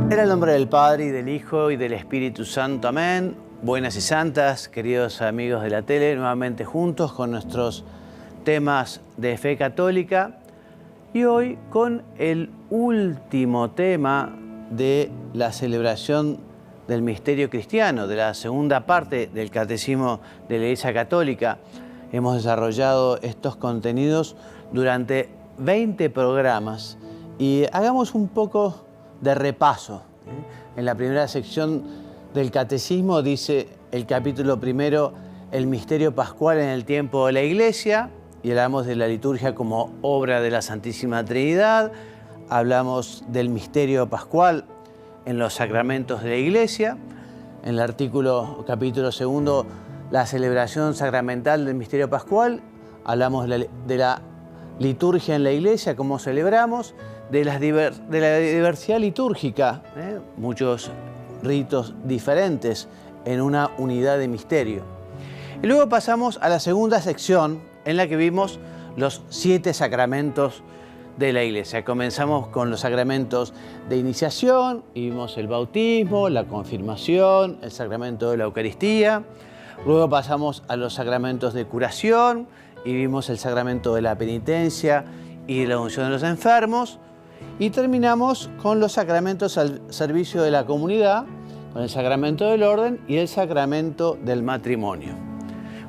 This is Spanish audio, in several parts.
En el nombre del Padre, y del Hijo, y del Espíritu Santo. Amén. Buenas y santas, queridos amigos de la tele, nuevamente juntos con nuestros temas de fe católica. Y hoy con el último tema de la celebración del misterio cristiano, de la segunda parte del Catecismo de la Iglesia Católica. Hemos desarrollado estos contenidos durante 20 programas y hagamos un poco de repaso. En la primera sección del Catecismo dice el capítulo primero, el misterio pascual en el tiempo de la Iglesia, y hablamos de la liturgia como obra de la Santísima Trinidad. Hablamos del misterio pascual en los sacramentos de la Iglesia. En el capítulo segundo, la celebración sacramental del misterio pascual. Hablamos de la liturgia en la Iglesia, cómo celebramos, de la diversidad litúrgica, muchos ritos diferentes en una unidad de misterio. Y luego pasamos a la segunda sección en la que vimos los 7 sacramentos de la Iglesia. Comenzamos con los sacramentos de iniciación y vimos el bautismo, la confirmación, el sacramento de la Eucaristía. Luego pasamos a los sacramentos de curación y vimos el sacramento de la penitencia y de la unción de los enfermos. Y terminamos con los sacramentos al servicio de la comunidad, con el sacramento del orden y el sacramento del matrimonio.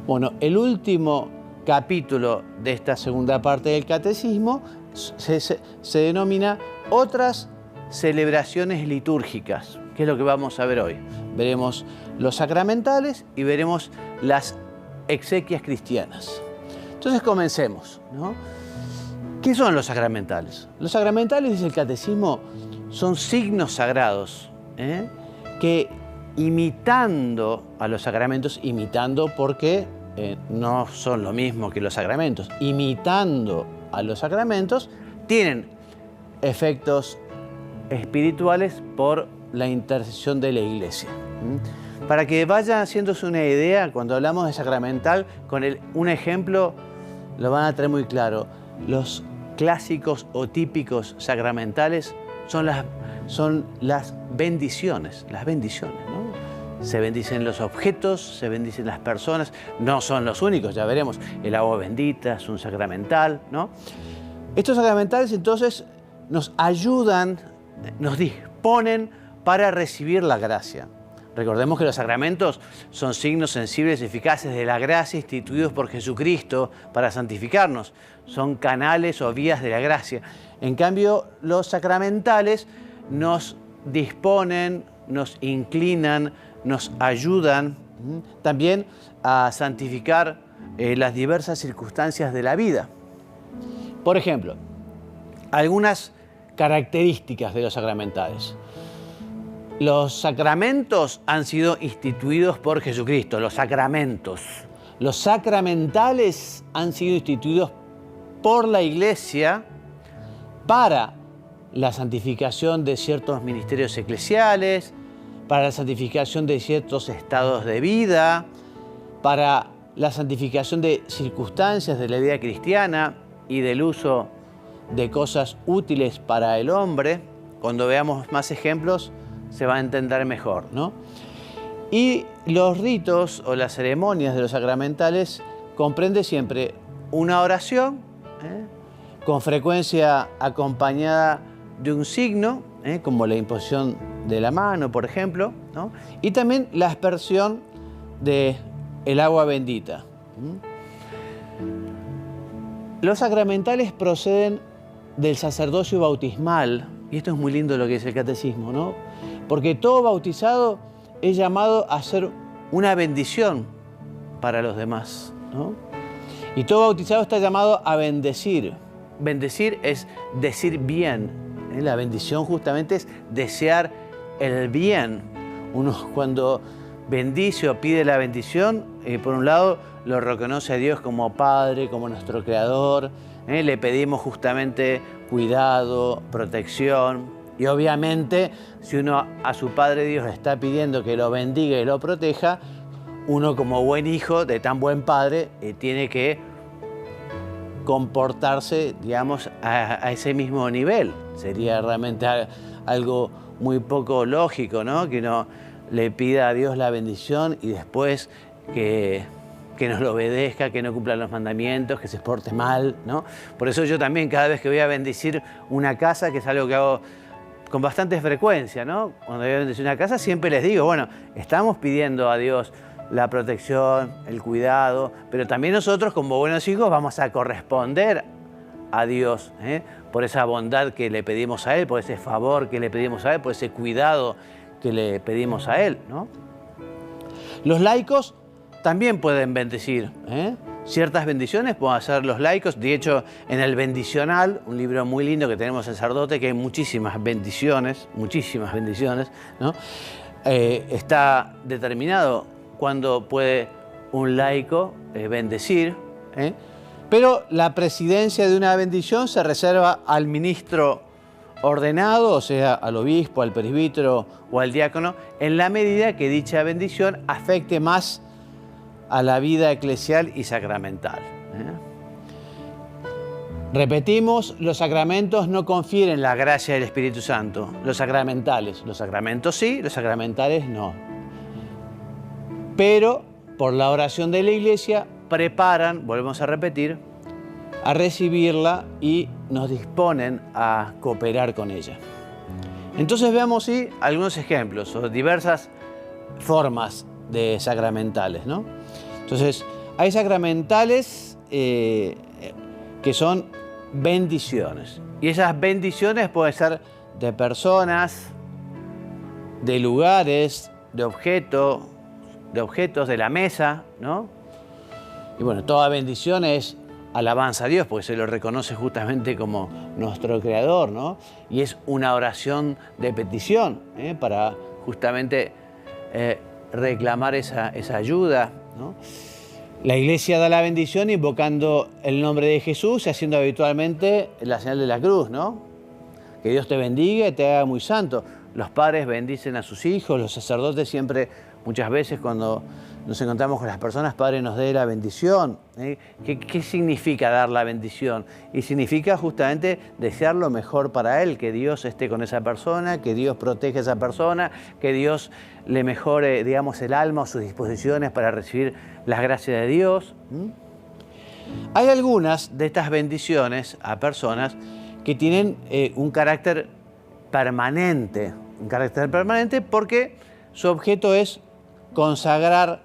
Bueno, el último capítulo de esta segunda parte del Catecismo se denomina Otras celebraciones litúrgicas, que es lo que vamos a ver hoy. Veremos los sacramentales y veremos las exequias cristianas. Entonces comencemos, ¿no? ¿Qué son los sacramentales? Los sacramentales, dice el Catecismo, son signos sagrados, que imitando a los sacramentos, imitando porque no son lo mismo que los sacramentos, imitando a los sacramentos, tienen efectos espirituales por la intercesión de la Iglesia. Para que vayan haciéndose una idea, cuando hablamos de sacramental, con un ejemplo lo van a tener muy claro. Los clásicos o típicos sacramentales son las bendiciones, ¿no? Se bendicen los objetos, se bendicen las personas, no son los únicos, ya veremos. El agua bendita es un sacramental, ¿no? Estos sacramentales entonces nos ayudan, nos disponen para recibir la gracia. Recordemos que los sacramentos son signos sensibles y eficaces de la gracia instituidos por Jesucristo para santificarnos. Son canales o vías de la gracia. En cambio, los sacramentales nos disponen, nos inclinan, nos ayudan también a santificar las diversas circunstancias de la vida. Por ejemplo, algunas características de los sacramentales. Los sacramentos han sido instituidos por Jesucristo, los sacramentos. Los sacramentales han sido instituidos por la Iglesia para la santificación de ciertos ministerios eclesiales, para la santificación de ciertos estados de vida, para la santificación de circunstancias de la vida cristiana y del uso de cosas útiles para el hombre. Cuando veamos más ejemplos, se va a entender mejor, ¿no? Y los ritos o las ceremonias de los sacramentales comprende siempre una oración, con frecuencia acompañada de un signo, como la imposición de la mano, por ejemplo, ¿no? Y también la aspersión del agua bendita. Los sacramentales proceden del sacerdocio bautismal, y esto es muy lindo lo que dice el Catecismo, ¿no? Porque todo bautizado es llamado a ser una bendición para los demás, ¿no? Y todo bautizado está llamado a bendecir. Bendecir es decir bien. La bendición justamente es desear el bien. Uno cuando bendice o pide la bendición, por un lado lo reconoce a Dios como Padre, como nuestro Creador. Le pedimos justamente cuidado, protección. Y obviamente, si uno a su Padre Dios le está pidiendo que lo bendiga y lo proteja, uno como buen hijo de tan buen padre tiene que comportarse, digamos, a ese mismo nivel. Sería realmente algo muy poco lógico, ¿no? Que uno le pida a Dios la bendición y después que nos lo obedezca, que no cumpla los mandamientos, que se porte mal, ¿no? Por eso yo también cada vez que voy a bendecir una casa, que es algo que hago con bastante frecuencia, ¿no? Cuando voy a bendecir una casa siempre les digo, bueno, estamos pidiendo a Dios la protección, el cuidado, pero también nosotros como buenos hijos vamos a corresponder a Dios, por esa bondad que le pedimos a Él, por ese favor que le pedimos a Él, por ese cuidado que le pedimos a Él, ¿no? Los laicos también pueden bendecir, ciertas bendiciones pueden hacer los laicos. De hecho, en el Bendicional, un libro muy lindo que tenemos el sacerdote, que hay muchísimas bendiciones, ¿no? Está determinado cuándo puede un laico bendecir, pero la presidencia de una bendición se reserva al ministro ordenado, o sea, al obispo, al presbítero o al diácono, en la medida que dicha bendición afecte más a la vida eclesial y sacramental. Repetimos, los sacramentos no confieren la gracia del Espíritu Santo, los sacramentales. Los sacramentos sí, los sacramentales no. Pero por la oración de la Iglesia preparan, volvemos a repetir, a recibirla y nos disponen a cooperar con ella. Entonces veamos sí, algunos ejemplos o diversas formas de sacramentales, ¿no? Entonces, hay sacramentales que son bendiciones. Y esas bendiciones pueden ser de personas, de lugares, de objetos de la mesa, ¿no? Y bueno, toda bendición es alabanza a Dios, porque se lo reconoce justamente como nuestro Creador, ¿no? Y es una oración de petición, para justamente reclamar esa ayuda, ¿no? La Iglesia da la bendición invocando el nombre de Jesús y haciendo habitualmente la señal de la cruz, ¿no? Que Dios te bendiga y te haga muy santo. Los padres bendicen a sus hijos, los sacerdotes siempre, muchas veces cuando nos encontramos con las personas, Padre nos dé la bendición. ¿Qué significa dar la bendición? Y significa justamente desear lo mejor para él, que Dios esté con esa persona, que Dios proteja a esa persona, que Dios le mejore, digamos, el alma o sus disposiciones para recibir las gracias de Dios. Hay algunas de estas bendiciones a personas que tienen un carácter permanente porque su objeto es consagrar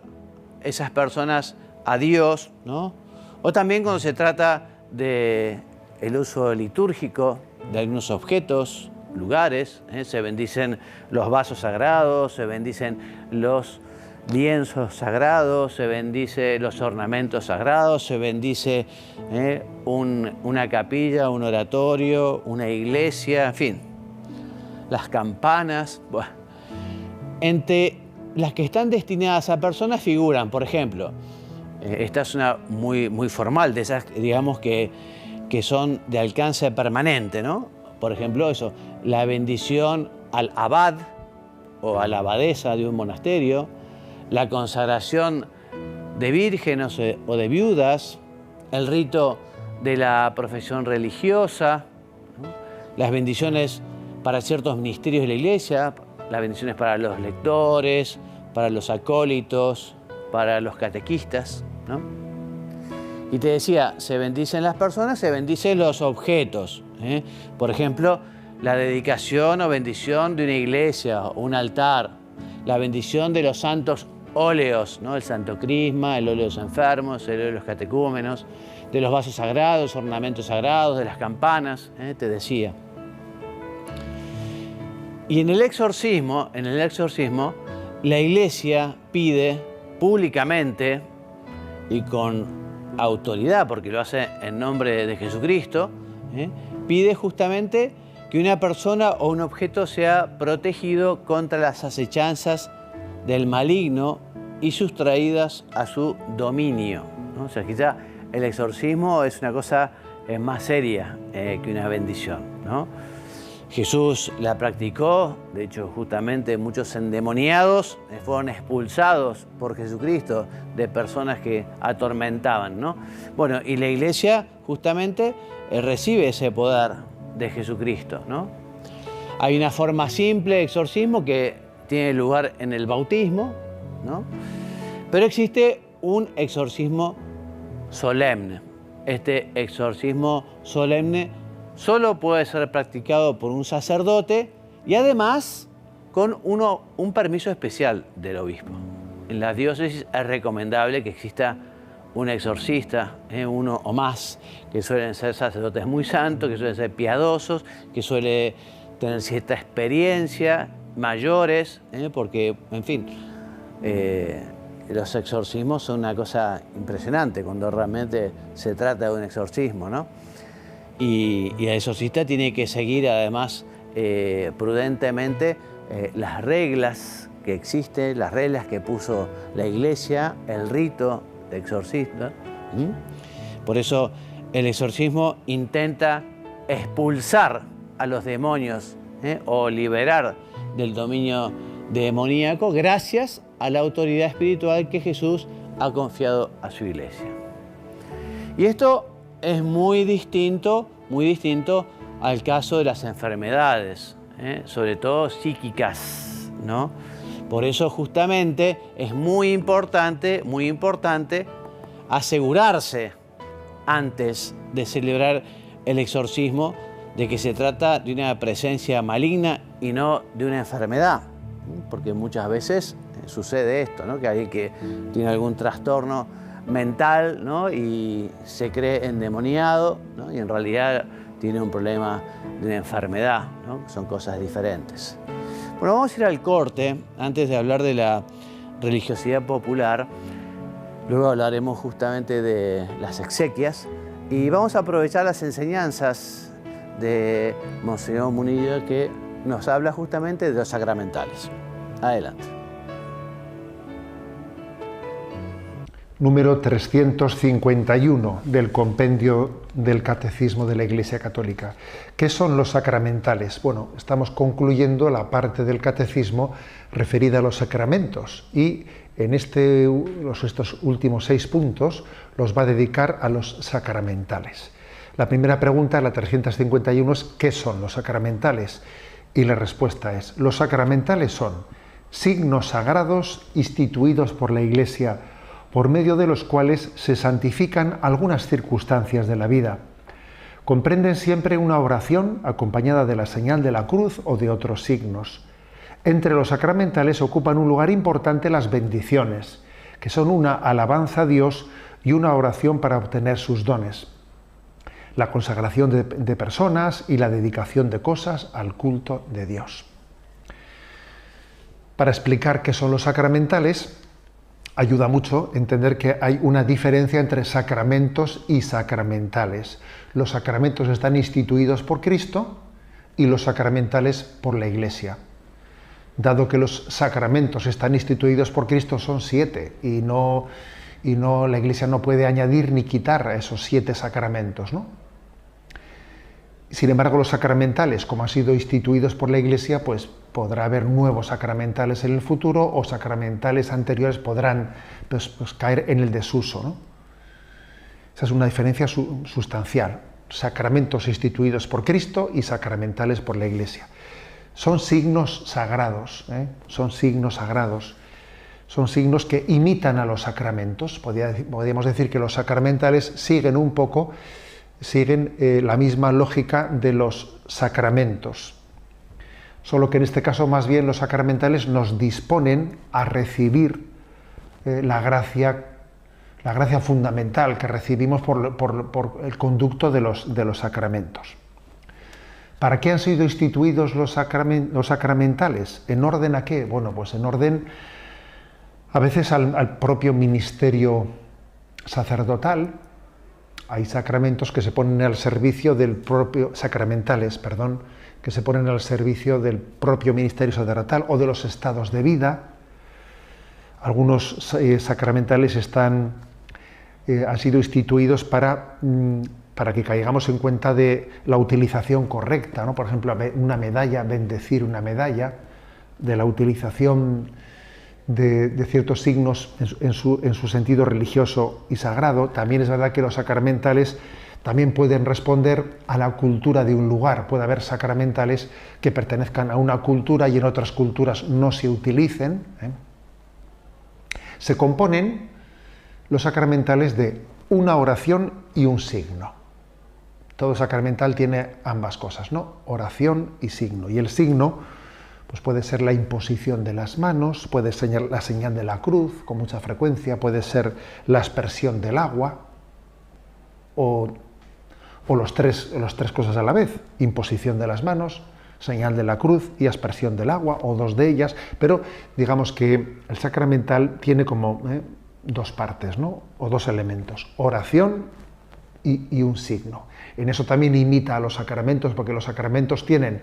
esas personas a Dios, ¿no? O también cuando se trata del uso litúrgico de algunos objetos, lugares, se bendicen los vasos sagrados, se bendicen los lienzos sagrados, se bendice los ornamentos sagrados, se bendice una capilla, un oratorio, una iglesia, en fin, las campanas. Bueno, entre las que están destinadas a personas figuran, por ejemplo, esta es una muy formal, de esas, digamos, que son de alcance permanente, ¿no? Por ejemplo, eso, la bendición al abad o a la abadesa de un monasterio, la consagración de vírgenes o de viudas, el rito de la profesión religiosa, ¿no? Las bendiciones para ciertos ministerios de la Iglesia, las bendiciones para los lectores, para los acólitos, para los catequistas, ¿no? Y te decía, se bendicen las personas, se bendicen los objetos, Por ejemplo, la dedicación o bendición de una iglesia o un altar, la bendición de los santos óleos, ¿no? El santo crisma, el óleo de los enfermos, el óleo de los catecúmenos, de los vasos sagrados, ornamentos sagrados, de las campanas, te decía. Y en el exorcismo, la Iglesia pide públicamente y con autoridad, porque lo hace en nombre de Jesucristo, pide justamente que una persona o un objeto sea protegido contra las acechanzas del maligno y sustraídas a su dominio, ¿no? O sea, quizá el exorcismo es una cosa más seria que una bendición, ¿no? Jesús la practicó, de hecho justamente muchos endemoniados fueron expulsados por Jesucristo de personas que atormentaban, ¿no? Bueno, y la Iglesia justamente recibe ese poder de Jesucristo, ¿no? Hay una forma simple de exorcismo que tiene lugar en el bautismo, ¿no? Pero existe un exorcismo solemne. Este exorcismo solemne solo puede ser practicado por un sacerdote y además con un permiso especial del obispo. En las diócesis es recomendable que exista un exorcista, uno o más, que suelen ser sacerdotes muy santos, que suelen ser piadosos, que suelen tener cierta experiencia, mayores, porque, en fin, los exorcismos son una cosa impresionante cuando realmente se trata de un exorcismo, ¿no? Y el exorcista tiene que seguir además prudentemente las reglas que existen, las reglas que puso la Iglesia, el rito de exorcista. Por eso el exorcismo intenta expulsar a los demonios o liberar del dominio demoníaco gracias a la autoridad espiritual que Jesús ha confiado a su Iglesia. Y esto es muy distinto al caso de las enfermedades, sobre todo psíquicas, ¿no? Por eso justamente es muy importante asegurarse antes de celebrar el exorcismo de que se trata de una presencia maligna y no de una enfermedad, porque muchas veces sucede esto, ¿no? Que alguien que tiene algún trastorno mental, ¿no? Y se cree endemoniado, ¿no? Y en realidad tiene un problema de una enfermedad, ¿no? Son cosas diferentes. Bueno, vamos a ir al corte antes de hablar de la religiosidad popular. Luego hablaremos justamente de las exequias y vamos a aprovechar las enseñanzas de Monseñor Munilla, que nos habla justamente de los sacramentales. Adelante. Número 351 del Compendio del Catecismo de la Iglesia Católica. ¿Qué son los sacramentales? Bueno, estamos concluyendo la parte del Catecismo referida a los sacramentos y en estos últimos 6 puntos los va a dedicar a los sacramentales. La primera pregunta, la 351, es ¿qué son los sacramentales? Y la respuesta es: los sacramentales son signos sagrados instituidos por la Iglesia, por medio de los cuales se santifican algunas circunstancias de la vida. Comprenden siempre una oración acompañada de la señal de la cruz o de otros signos. Entre los sacramentales ocupan un lugar importante las bendiciones, que son una alabanza a Dios y una oración para obtener sus dones, la consagración de personas y la dedicación de cosas al culto de Dios. Para explicar qué son los sacramentales, ayuda mucho entender que hay una diferencia entre sacramentos y sacramentales. Los sacramentos están instituidos por Cristo y los sacramentales por la Iglesia. Dado que los sacramentos están instituidos por Cristo, son 7 y la Iglesia no puede añadir ni quitar a esos 7 sacramentos, ¿no? Sin embargo, los sacramentales, como han sido instituidos por la Iglesia, pues podrá haber nuevos sacramentales en el futuro o sacramentales anteriores podrán pues, caer en el desuso, ¿no? Esa es una diferencia sustancial. Sacramentos instituidos por Cristo y sacramentales por la Iglesia. Son signos sagrados, son signos sagrados. Son signos que imitan a los sacramentos. Podríamos decir que los sacramentales siguen la misma lógica de los sacramentos. Solo que en este caso más bien los sacramentales nos disponen a recibir la gracia fundamental que recibimos por el conducto de los sacramentos. ¿Para qué han sido instituidos los sacramentales? ¿En orden a qué? Bueno, pues en orden a veces al propio ministerio sacerdotal. Hay sacramentos que se ponen al servicio del propio, que se ponen al servicio del propio ministerio sacerdotal o de los estados de vida. Algunos sacramentales han sido instituidos para para que caigamos en cuenta de la utilización correcta, ¿no? Por ejemplo, una medalla, bendecir una medalla, de la utilización de ciertos signos en su sentido religioso y sagrado. También es verdad que los sacramentales también pueden responder a la cultura de un lugar. Puede haber sacramentales que pertenezcan a una cultura y en otras culturas no se utilicen. Se componen los sacramentales de una oración y un signo. Todo sacramental tiene ambas cosas, ¿no? Oración y signo. Y el signo pues puede ser la imposición de las manos, puede ser la señal de la cruz, con mucha frecuencia, puede ser la aspersión del agua, o las tres cosas a la vez: imposición de las manos, señal de la cruz y aspersión del agua, o dos de ellas. Pero digamos que el sacramental tiene como dos partes, ¿no? O dos elementos: oración y un signo. En eso también imita a los sacramentos, porque los sacramentos tienen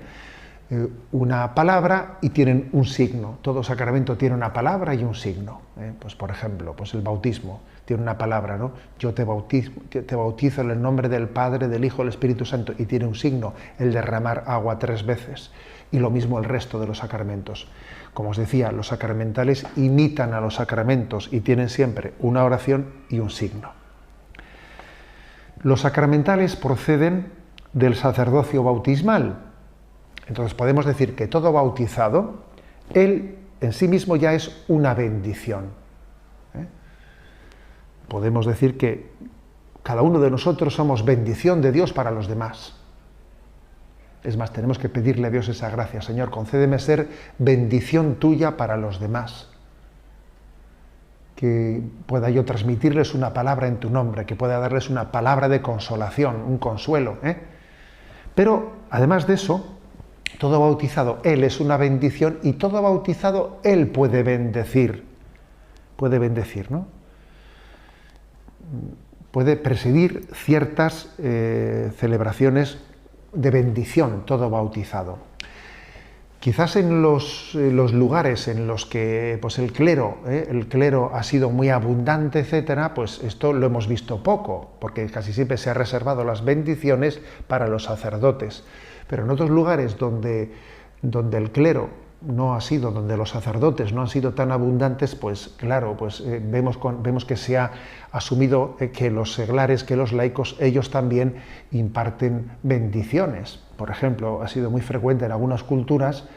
una palabra y tienen un signo. Todo sacramento tiene una palabra y un signo. Pues por ejemplo, pues el bautismo tiene una palabra, ¿no? Yo te bautizo en el nombre del Padre, del Hijo, del Espíritu Santo, y tiene un signo, el derramar agua 3 veces. Y lo mismo el resto de los sacramentos. Como os decía, los sacramentales imitan a los sacramentos y tienen siempre una oración y un signo. Los sacramentales proceden del sacerdocio bautismal. Entonces podemos decir que todo bautizado, él en sí mismo ya es una bendición. Podemos decir que cada uno de nosotros somos bendición de Dios para los demás. Es más, tenemos que pedirle a Dios esa gracia: Señor, concédeme ser bendición tuya para los demás. Que pueda yo transmitirles una palabra en tu nombre, que pueda darles una palabra de consolación, un consuelo. Pero, además de eso, todo bautizado, él es una bendición, y todo bautizado, él puede bendecir. Puede bendecir, ¿no? Puede presidir ciertas celebraciones de bendición, todo bautizado. Quizás en los lugares en los que pues el clero ha sido muy abundante, etcétera, pues esto lo hemos visto poco, porque casi siempre se ha reservado las bendiciones para los sacerdotes. Pero en otros lugares donde el clero no ha sido, donde los sacerdotes no han sido tan abundantes, pues claro, pues vemos que se ha asumido que los seglares, que los laicos, ellos también imparten bendiciones. Por ejemplo, ha sido muy frecuente en algunas culturas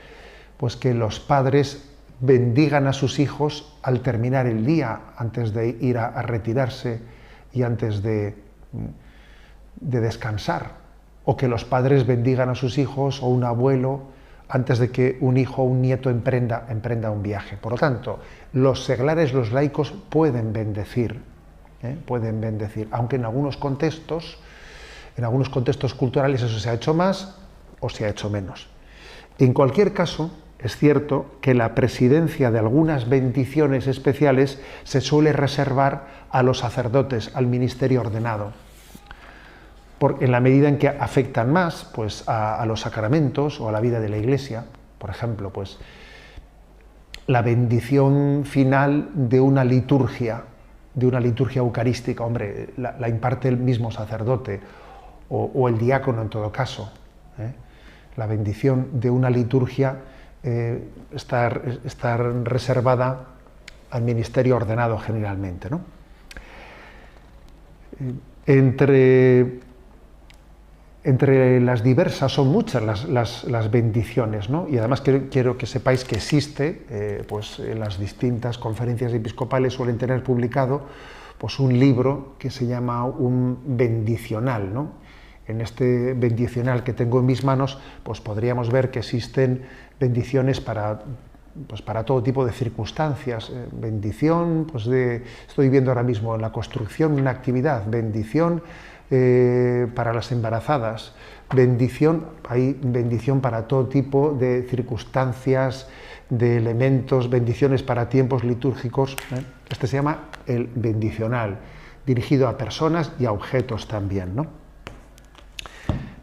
pues que los padres bendigan a sus hijos al terminar el día, antes de ir a retirarse y antes de descansar. O que los padres bendigan a sus hijos o un abuelo antes de que un hijo o un nieto emprenda un viaje. Por lo tanto, los seglares, los laicos pueden bendecir, aunque en algunos contextos culturales eso se ha hecho más o se ha hecho menos. En cualquier caso, es cierto que la presidencia de algunas bendiciones especiales se suele reservar a los sacerdotes, al ministerio ordenado, en la medida en que afectan más pues, a los sacramentos o a la vida de la Iglesia. Por ejemplo, pues, la bendición final de una liturgia eucarística, hombre, la imparte el mismo sacerdote o el diácono en todo caso. La bendición de una liturgia está reservada al ministerio ordenado generalmente, ¿no? Entre las diversas, son muchas las bendiciones, ¿no? Y además quiero que sepáis que existe, pues en las distintas conferencias episcopales suelen tener publicado pues un libro que se llama un bendicional, ¿no? En este bendicional que tengo en mis manos, pues podríamos ver que existen bendiciones para todo tipo de circunstancias. Bendición, pues estoy viendo ahora mismo en la construcción una actividad, bendición para las embarazadas, hay bendición para todo tipo de circunstancias, de elementos, bendiciones para tiempos litúrgicos. Este se llama el bendicional, dirigido a personas y a objetos también, ¿no?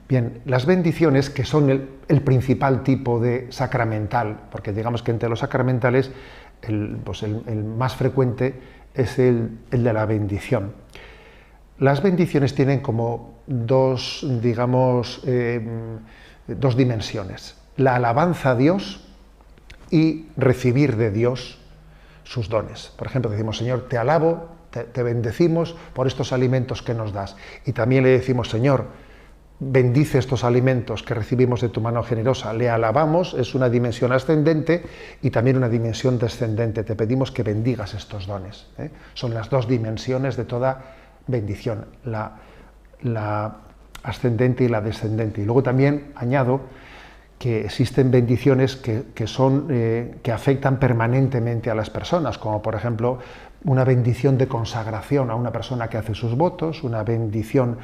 Bien, las bendiciones, que son el principal tipo de sacramental, porque digamos que entre los sacramentales el más frecuente es el de la bendición. Las bendiciones tienen como dos, digamos, dos dimensiones. La alabanza a Dios y recibir de Dios sus dones. Por ejemplo, decimos, Señor, te alabo, te bendecimos por estos alimentos que nos das. Y también le decimos, Señor, bendice estos alimentos que recibimos de tu mano generosa. Le alabamos, es una dimensión ascendente y también una dimensión descendente. Te pedimos que bendigas estos dones. Son las dos dimensiones de toda bendición, la ascendente y la descendente. Y luego también añado que existen bendiciones que afectan permanentemente a las personas, como por ejemplo una bendición de consagración a una persona que hace sus votos, una bendición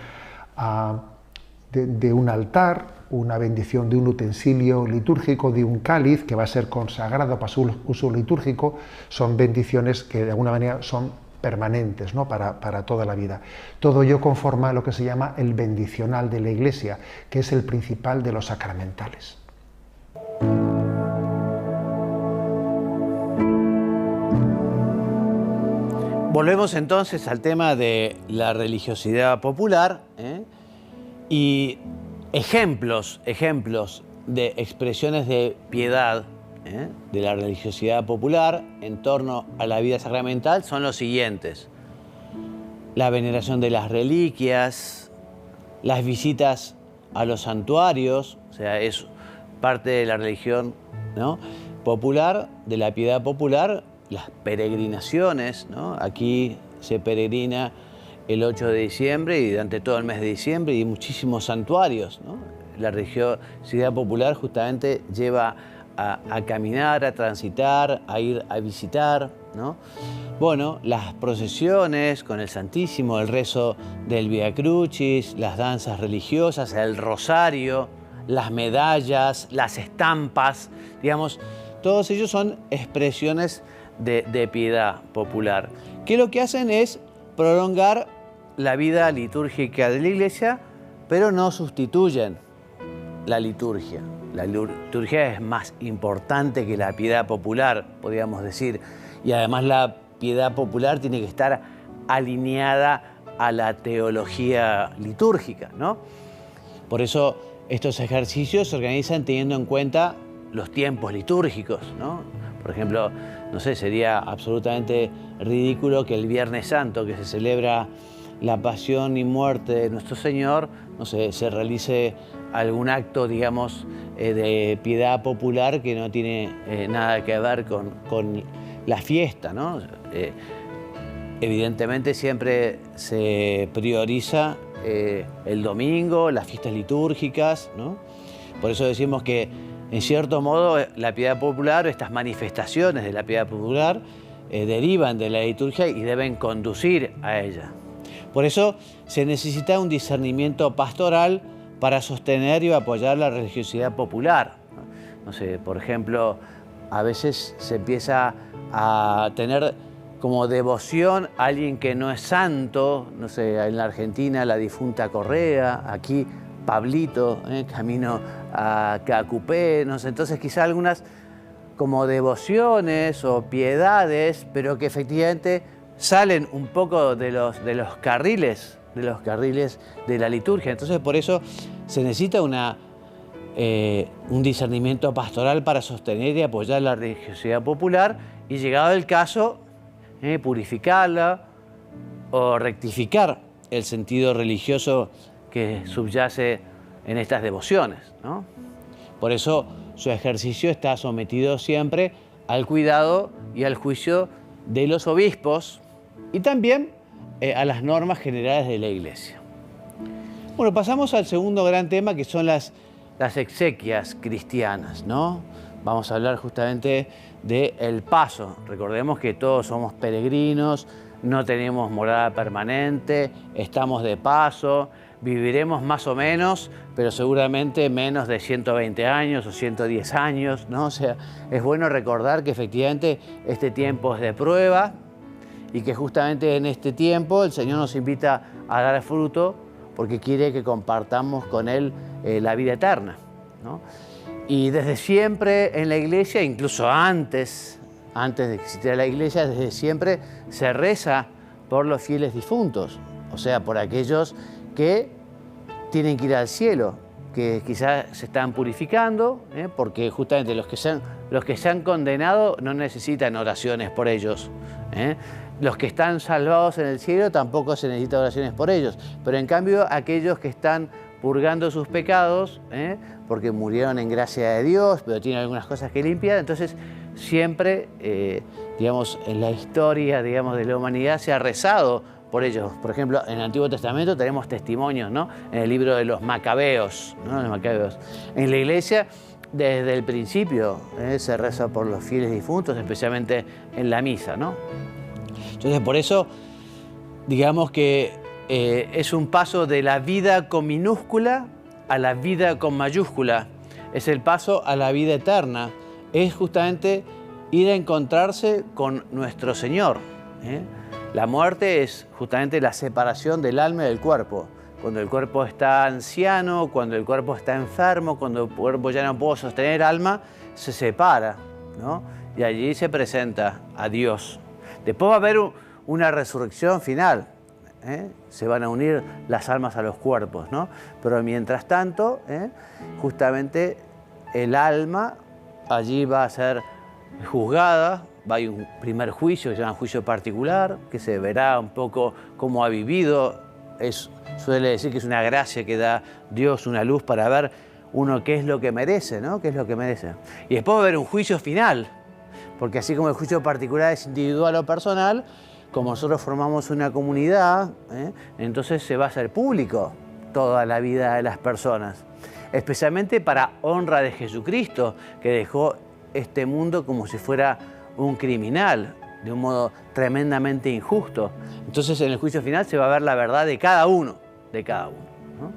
de un altar, una bendición de un utensilio litúrgico, de un cáliz que va a ser consagrado para su uso litúrgico. Son bendiciones que de alguna manera son permanentes, ¿no? para toda la vida. Todo ello conforma lo que se llama el bendicional de la Iglesia, que es el principal de los sacramentales. Volvemos entonces al tema de la religiosidad popular, y ejemplos de expresiones de piedad de la religiosidad popular en torno a la vida sacramental son los siguientes: la veneración de las reliquias, las visitas a los santuarios, o sea, es parte de la religión, ¿no?, popular, de la piedad popular, las peregrinaciones, ¿no? Aquí se peregrina el 8 de diciembre y durante todo el mes de diciembre, y muchísimos santuarios, ¿no? La religiosidad popular justamente lleva a caminar, a transitar, a ir a visitar, ¿no? Bueno, las procesiones con el Santísimo, el rezo del Vía Crucis, las danzas religiosas, el rosario, las medallas, las estampas, digamos, todos ellos son expresiones de piedad popular, que lo que hacen es prolongar la vida litúrgica de la Iglesia, pero no sustituyen la liturgia. La liturgia es más importante que la piedad popular, podríamos decir, y además la piedad popular tiene que estar alineada a la teología litúrgica, ¿no? Por eso estos ejercicios se organizan teniendo en cuenta los tiempos litúrgicos, ¿no? Por ejemplo, no sé, sería absolutamente ridículo que el Viernes Santo, que se celebra la pasión y muerte de nuestro Señor, no sé, se realice algún acto, digamos, de piedad popular que no tiene nada que ver con la fiesta, ¿no? Evidentemente siempre se prioriza el domingo, las fiestas litúrgicas, ¿no? Por eso decimos que, en cierto modo, la piedad popular, estas manifestaciones de la piedad popular, derivan de la liturgia y deben conducir a ella. Por eso se necesita un discernimiento pastoral para sostener y apoyar la religiosidad popular. No sé, por ejemplo, a veces se empieza a tener como devoción a alguien que no es santo, no sé, en la Argentina la difunta Correa, aquí Pablito, camino a Cacupé, no sé, entonces quizá algunas como devociones o piedades, pero que efectivamente salen un poco de los carriles de la liturgia. Entonces por eso se necesita un discernimiento pastoral para sostener y apoyar la religiosidad popular y, llegado el caso, purificarla o rectificar el sentido religioso que subyace en estas devociones, ¿no? Por eso su ejercicio está sometido siempre al cuidado y al juicio de los obispos y también a las normas generales de la Iglesia. Bueno, pasamos al segundo gran tema, que son las exequias cristianas, ¿no? Vamos a hablar justamente del paso. Recordemos que todos somos peregrinos, no tenemos morada permanente, estamos de paso, viviremos más o menos, pero seguramente menos de 120 años o 110 años, ¿no? O sea, es bueno recordar que efectivamente este tiempo es de prueba y que justamente en este tiempo el Señor nos invita a dar fruto porque quiere que compartamos con Él la vida eterna, ¿no? Y desde siempre en la Iglesia, incluso antes de que existiera la Iglesia, desde siempre se reza por los fieles difuntos. o sea, por aquellos que tienen que ir al cielo, que quizás se están purificando, porque justamente los que se han condenado no necesitan oraciones por ellos. Los que están salvados en el cielo tampoco se necesitan oraciones por ellos, pero en cambio aquellos que están purgando sus pecados, porque murieron en gracia de Dios, pero tienen algunas cosas que limpiar, entonces siempre, digamos, en la historia, digamos, de la humanidad se ha rezado por ellos. Por ejemplo, en el Antiguo Testamento tenemos testimonios, ¿no? En el libro de los Macabeos, ¿no? Los Macabeos. En la Iglesia, desde el principio, se reza por los fieles difuntos, especialmente en la misa, ¿no? Entonces, por eso, digamos que es un paso de la vida con minúscula a la vida con mayúscula. Es el paso a la vida eterna. Es justamente ir a encontrarse con nuestro Señor. La muerte es justamente la separación del alma y del cuerpo. Cuando el cuerpo está anciano, cuando el cuerpo está enfermo, cuando el cuerpo ya no puede sostener alma, se separa, ¿no? Y allí se presenta a Dios. Después va a haber una resurrección final. Se van a unir las almas a los cuerpos, ¿no? Pero mientras tanto, justamente el alma allí va a ser juzgada, va a haber un primer juicio que se llama juicio particular, que se verá un poco cómo ha vivido. Suele decir que es una gracia que da Dios, una luz para ver uno qué es lo que merece, ¿no? ¿Qué es lo que merece? Y después va a haber un juicio final, porque así como el juicio particular es individual o personal, como nosotros formamos una comunidad, entonces se va a hacer público toda la vida de las personas, especialmente para honra de Jesucristo, que dejó este mundo como si fuera un criminal, de un modo tremendamente injusto. Entonces en el juicio final se va a ver la verdad de cada uno, ¿no?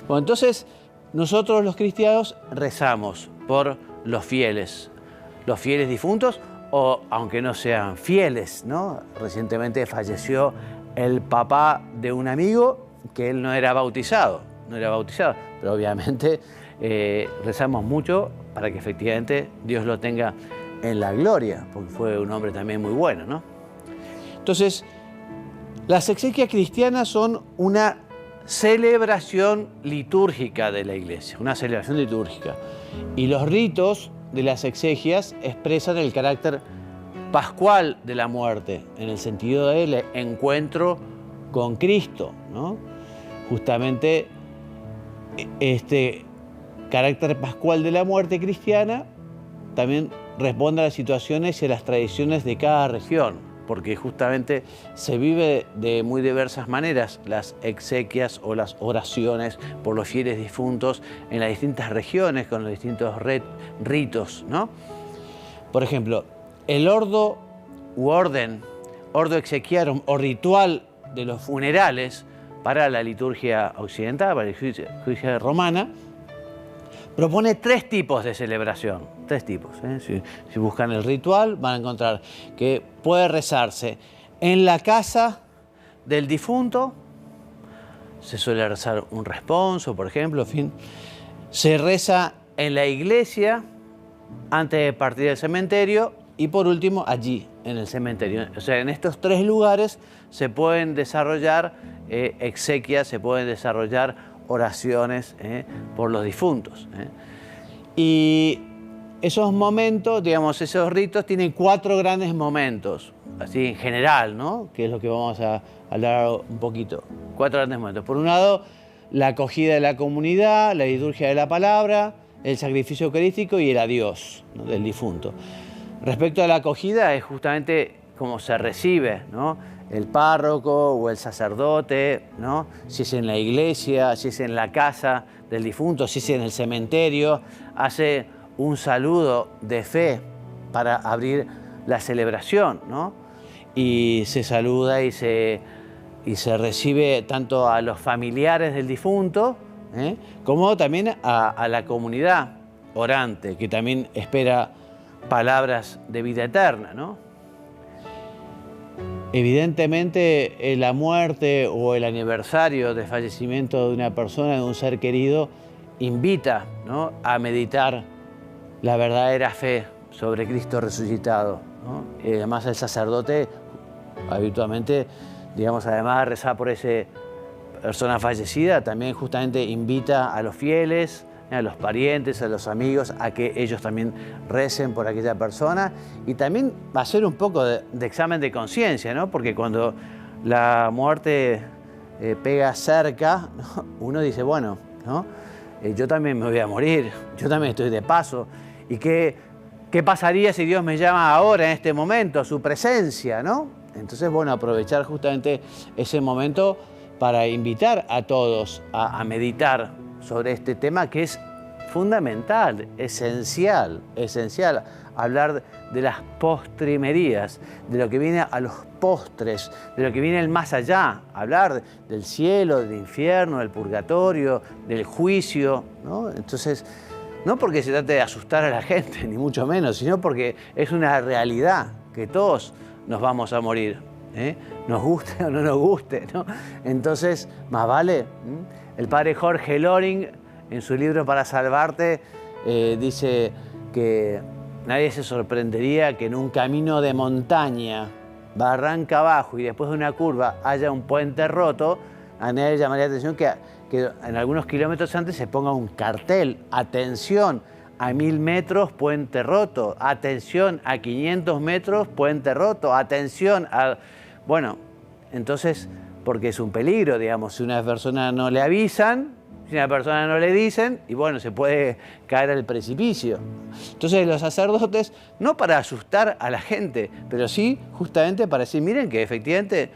Bueno, entonces nosotros los cristianos rezamos por los fieles difuntos, o aunque no sean fieles, ¿no? Recientemente falleció el papá de un amigo que él no era bautizado, pero obviamente rezamos mucho para que efectivamente Dios lo tenga en la gloria, porque fue un hombre también muy bueno, ¿no? Entonces, las exequias cristianas son una celebración litúrgica de la Iglesia, una celebración litúrgica. Y los ritos de las exequias expresan el carácter pascual de la muerte, en el sentido del encuentro con Cristo, ¿no? Justamente este carácter pascual de la muerte cristiana también responde a las situaciones y a las tradiciones de cada región, porque justamente se vive de muy diversas maneras las exequias o las oraciones por los fieles difuntos en las distintas regiones con los distintos ritos, ¿no? Por ejemplo, el ordo exequiarum o ritual de los funerales para la liturgia occidental, para la liturgia romana, propone 3 tipos de celebración, 3 tipos. Si buscan el ritual van a encontrar que puede rezarse en la casa del difunto, se suele rezar un responso, por ejemplo, en fin. Se reza en la iglesia antes de partir del cementerio y por último allí, en el cementerio. O sea, en estos 3 lugares se pueden desarrollar exequias, se pueden desarrollar oraciones por los difuntos. Y esos momentos, digamos, esos ritos tienen 4 grandes momentos, así en general, ¿no? Que es lo que vamos a hablar un poquito. 4 grandes momentos. Por un lado, la acogida de la comunidad, la liturgia de la palabra, el sacrificio eucarístico y el adiós, ¿no? Del difunto. Respecto a la acogida, es justamente como se recibe, ¿no? El párroco o el sacerdote, ¿no? Si es en la iglesia, si es en la casa del difunto, si es en el cementerio, hace un saludo de fe para abrir la celebración, ¿no? Y se saluda y se recibe tanto a los familiares del difunto, como también a la comunidad orante, que también espera palabras de vida eterna, ¿no? Evidentemente, la muerte o el aniversario de fallecimiento de una persona, de un ser querido, invita, ¿no? A meditar la verdadera fe sobre Cristo resucitado, ¿no? Además, el sacerdote habitualmente digamos, además de rezar por esa persona fallecida, también justamente invita a los fieles, a los parientes, a los amigos, a que ellos también recen por aquella persona, y también va a ser un poco de examen de conciencia, ¿no? Porque cuando la muerte pega cerca, ¿no? Uno dice, bueno, ¿no? Yo también me voy a morir, yo también estoy de paso, y ¿qué pasaría si Dios me llama ahora, en este momento, a su presencia, ¿no? Entonces, bueno, aprovechar justamente ese momento para invitar a todos a meditar sobre este tema que es fundamental, esencial, hablar de las postrimerías, de lo que viene a los postres, de lo que viene el más allá, hablar del cielo, del infierno, del purgatorio, del juicio, ¿no? Entonces, no porque se trate de asustar a la gente, ni mucho menos, sino porque es una realidad que todos nos vamos a morir, ¿eh? Nos guste o no nos guste, ¿no? Entonces, más vale. El padre Jorge Loring, en su libro Para Salvarte, dice que nadie se sorprendería que en un camino de montaña, barranca abajo, y después de una curva haya un puente roto. A nadie le llamaría la atención que en algunos kilómetros antes se ponga un cartel: atención, a 1000 metros, puente roto; atención, a 500 metros, puente roto; atención a... Bueno, entonces, porque es un peligro, digamos, si una persona no le avisan, si una persona no le dicen, y bueno, se puede caer al precipicio. Entonces los sacerdotes, no para asustar a la gente, pero sí justamente para decir, miren que efectivamente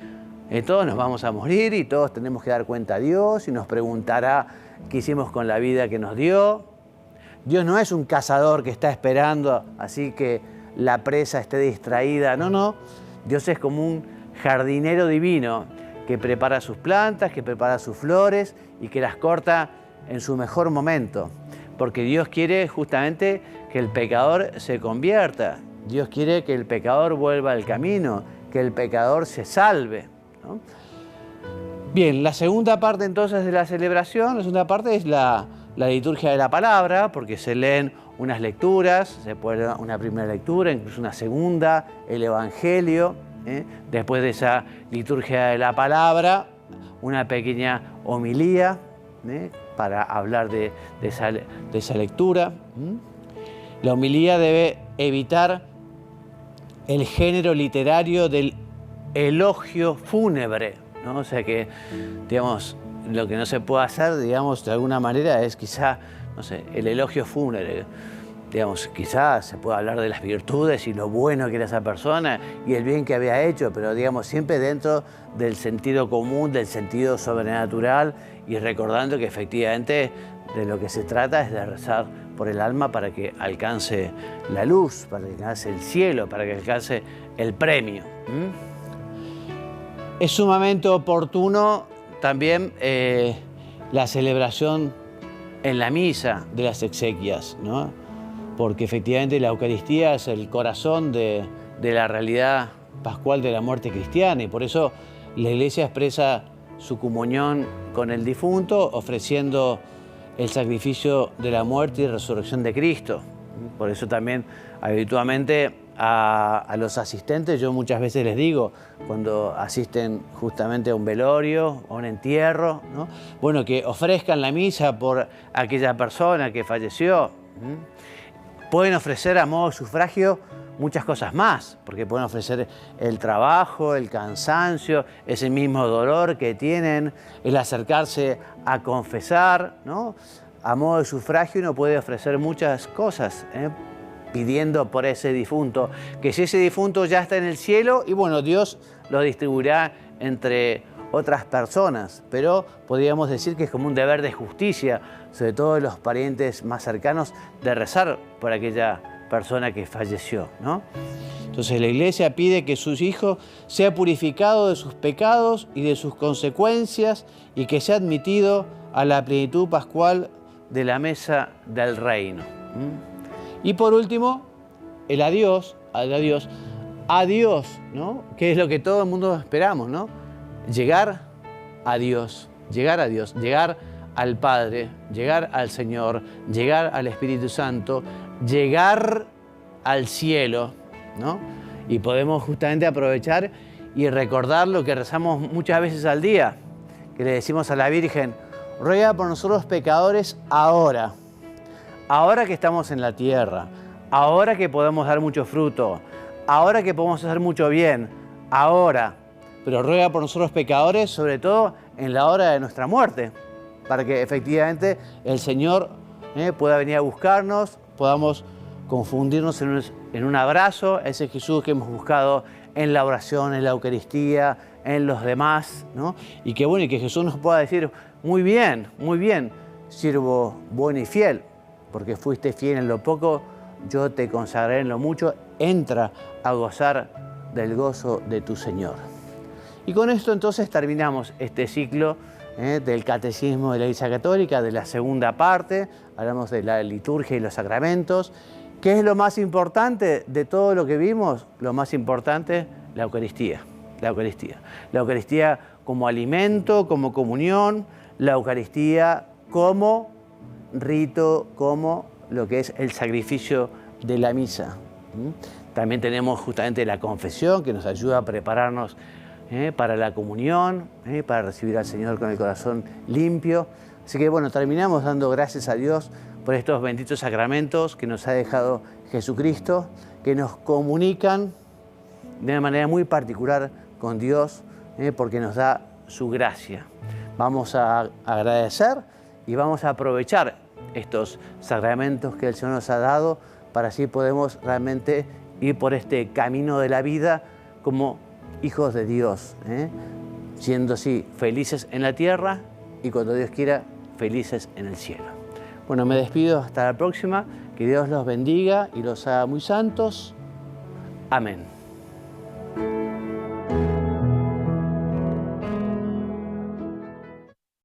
todos nos vamos a morir y todos tenemos que dar cuenta a Dios, y nos preguntará qué hicimos con la vida que nos dio. Dios no es un cazador que está esperando así que la presa esté distraída, no. Dios es como un jardinero divino que prepara sus plantas, que prepara sus flores y que las corta en su mejor momento. Porque Dios quiere justamente que el pecador se convierta. Dios quiere que el pecador vuelva al camino, que el pecador se salve, ¿no? Bien, la segunda parte entonces de la celebración, la segunda parte es la liturgia de la palabra, porque se leen unas lecturas, se puede leer una primera lectura, incluso una segunda, el Evangelio. Después de esa liturgia de la palabra, una pequeña homilía para hablar de esa lectura. La homilía debe evitar el género literario del elogio fúnebre, ¿no? O sea que, digamos, lo que no se puede hacer, digamos, de alguna manera es quizá, no sé, el elogio fúnebre. Digamos, quizás se puede hablar de las virtudes y lo bueno que era esa persona y el bien que había hecho, pero digamos, siempre dentro del sentido común, del sentido sobrenatural, y recordando que efectivamente de lo que se trata es de rezar por el alma para que alcance la luz, para que alcance el cielo, para que alcance el premio. Es sumamente oportuno también la celebración en la misa de las exequias, ¿no? Porque efectivamente la Eucaristía es el corazón de la realidad pascual de la muerte cristiana, y por eso la Iglesia expresa su comunión con el difunto ofreciendo el sacrificio de la muerte y resurrección de Cristo. Por eso también habitualmente a los asistentes, yo muchas veces les digo, cuando asisten justamente a un velorio o a un entierro, ¿no? Bueno, que ofrezcan la misa por aquella persona que falleció. Pueden ofrecer a modo de sufragio muchas cosas más, porque pueden ofrecer el trabajo, el cansancio, ese mismo dolor que tienen, el acercarse a confesar, ¿no? A modo de sufragio uno puede ofrecer muchas cosas, pidiendo por ese difunto, que si ese difunto ya está en el cielo, y bueno, Dios lo distribuirá entre otras personas, pero podríamos decir que es como un deber de justicia, sobre todo los parientes más cercanos, de rezar por aquella persona que falleció, ¿no? Entonces la Iglesia pide que su hijo sea purificado de sus pecados y de sus consecuencias, y que sea admitido a la plenitud pascual de la mesa del reino. Y por último, el adiós, ¿no? Que es lo que todo el mundo esperamos, ¿no? Llegar a Dios, llegar al Padre, llegar al Señor, llegar al Espíritu Santo, llegar al cielo, ¿no? Y podemos justamente aprovechar y recordar lo que rezamos muchas veces al día, que le decimos a la Virgen, ruega por nosotros pecadores ahora que estamos en la tierra, ahora que podemos dar mucho fruto, ahora que podemos hacer mucho bien, ahora. Pero ruega por nosotros pecadores, sobre todo en la hora de nuestra muerte, para que efectivamente el Señor pueda venir a buscarnos, podamos confundirnos en un abrazo, ese Jesús que hemos buscado en la oración, en la Eucaristía, en los demás, ¿no? Y que bueno, y que Jesús nos pueda decir, muy bien, siervo bueno y fiel, porque fuiste fiel en lo poco, yo te consagraré en lo mucho, entra a gozar del gozo de tu Señor. Y con esto entonces terminamos este ciclo del Catecismo de la Iglesia Católica, de la segunda parte, hablamos de la liturgia y los sacramentos. ¿Qué es lo más importante de todo lo que vimos? Lo más importante, la Eucaristía. La Eucaristía. La Eucaristía como alimento, como comunión, la Eucaristía como rito, como lo que es el sacrificio de la misa. También tenemos justamente la confesión que nos ayuda a prepararnos para la comunión, para recibir al Señor con el corazón limpio. Así que bueno, terminamos dando gracias a Dios por estos benditos sacramentos que nos ha dejado Jesucristo, que nos comunican de una manera muy particular con Dios, porque nos da su gracia. Vamos a agradecer y vamos a aprovechar estos sacramentos que el Señor nos ha dado para así podemos realmente ir por este camino de la vida como hijos de Dios, siendo así felices en la tierra y cuando Dios quiera, felices en el cielo. Bueno, me despido hasta la próxima, que Dios los bendiga y los haga muy santos. Amén.